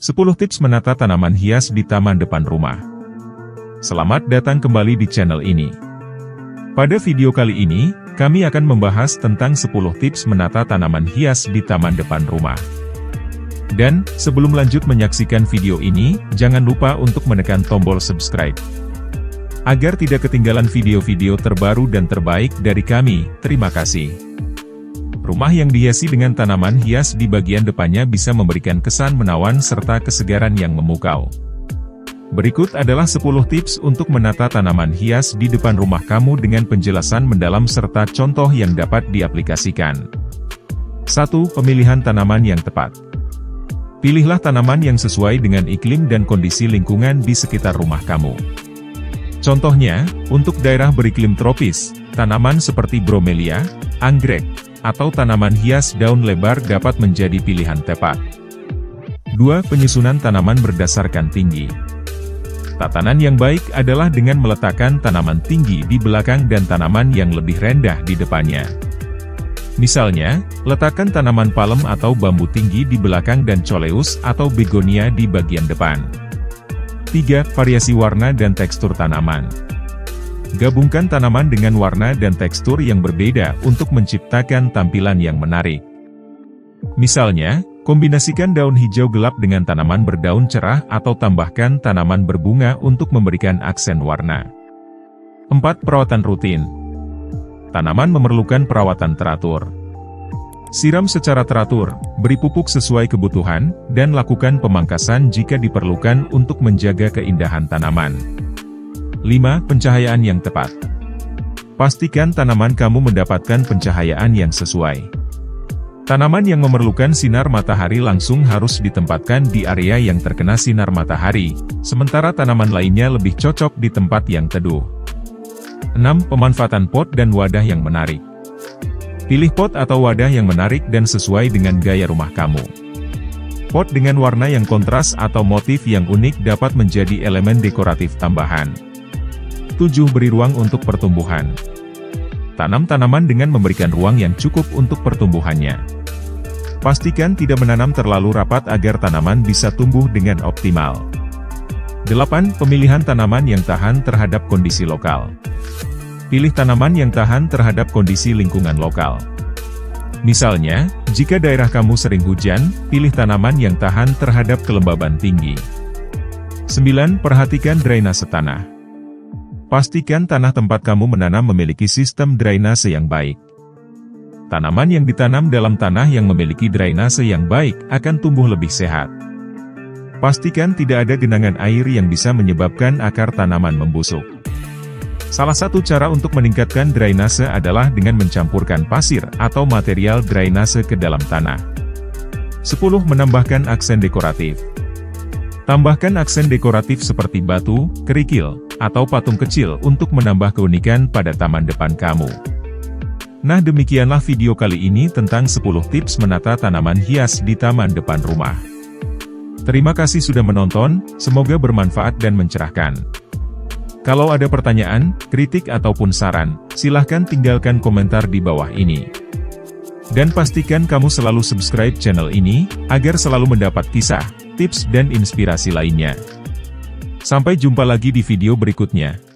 10 tips menata tanaman hias di taman depan rumah. Selamat datang kembali di channel ini. Pada video kali ini, kami akan membahas tentang 10 tips menata tanaman hias di taman depan rumah. Dan, sebelum lanjut menyaksikan video ini, jangan lupa untuk menekan tombol subscribe. Agar tidak ketinggalan video-video terbaru dan terbaik dari kami, terima kasih. Rumah yang dihiasi dengan tanaman hias di bagian depannya bisa memberikan kesan menawan serta kesegaran yang memukau. Berikut adalah 10 tips untuk menata tanaman hias di depan rumah kamu dengan penjelasan mendalam serta contoh yang dapat diaplikasikan. 1. Pemilihan tanaman yang tepat. Pilihlah tanaman yang sesuai dengan iklim dan kondisi lingkungan di sekitar rumah kamu. Contohnya, untuk daerah beriklim tropis, tanaman seperti bromelia, anggrek, atau tanaman hias daun lebar dapat menjadi pilihan tepat. 2. Penyusunan tanaman berdasarkan tinggi. Tatanan yang baik adalah dengan meletakkan tanaman tinggi di belakang dan tanaman yang lebih rendah di depannya. Misalnya, letakkan tanaman palem atau bambu tinggi di belakang dan coleus atau begonia di bagian depan. 3. Variasi warna dan tekstur tanaman. Gabungkan tanaman dengan warna dan tekstur yang berbeda untuk menciptakan tampilan yang menarik. Misalnya, kombinasikan daun hijau gelap dengan tanaman berdaun cerah atau tambahkan tanaman berbunga untuk memberikan aksen warna. 4. Perawatan rutin. Tanaman memerlukan perawatan teratur. Siram secara teratur, beri pupuk sesuai kebutuhan, dan lakukan pemangkasan jika diperlukan untuk menjaga keindahan tanaman. 5. Pencahayaan yang tepat. Pastikan tanaman kamu mendapatkan pencahayaan yang sesuai. Tanaman yang memerlukan sinar matahari langsung harus ditempatkan di area yang terkena sinar matahari, sementara tanaman lainnya lebih cocok di tempat yang teduh. 6. Pemanfaatan pot dan wadah yang menarik. Pilih pot atau wadah yang menarik dan sesuai dengan gaya rumah kamu. Pot dengan warna yang kontras atau motif yang unik dapat menjadi elemen dekoratif tambahan. 7. Beri ruang untuk pertumbuhan. Tanam tanaman dengan memberikan ruang yang cukup untuk pertumbuhannya. Pastikan tidak menanam terlalu rapat agar tanaman bisa tumbuh dengan optimal. 8. Pemilihan tanaman yang tahan terhadap kondisi lokal. Pilih tanaman yang tahan terhadap kondisi lingkungan lokal. Misalnya, jika daerah kamu sering hujan, pilih tanaman yang tahan terhadap kelembaban tinggi. 9. Perhatikan drainase tanah. Pastikan tanah tempat kamu menanam memiliki sistem drainase yang baik. Tanaman yang ditanam dalam tanah yang memiliki drainase yang baik akan tumbuh lebih sehat. Pastikan tidak ada genangan air yang bisa menyebabkan akar tanaman membusuk. Salah satu cara untuk meningkatkan drainase adalah dengan mencampurkan pasir atau material drainase ke dalam tanah. 10. Menambahkan aksen dekoratif. Tambahkan aksen dekoratif seperti batu, kerikil, atau patung kecil untuk menambah keunikan pada taman depan kamu. Nah, demikianlah video kali ini tentang 10 tips menata tanaman hias di taman depan rumah. Terima kasih sudah menonton, semoga bermanfaat dan mencerahkan. Kalau ada pertanyaan, kritik ataupun saran, silahkan tinggalkan komentar di bawah ini. Dan pastikan kamu selalu subscribe channel ini, agar selalu mendapat kisah, tips dan inspirasi lainnya. Sampai jumpa lagi di video berikutnya.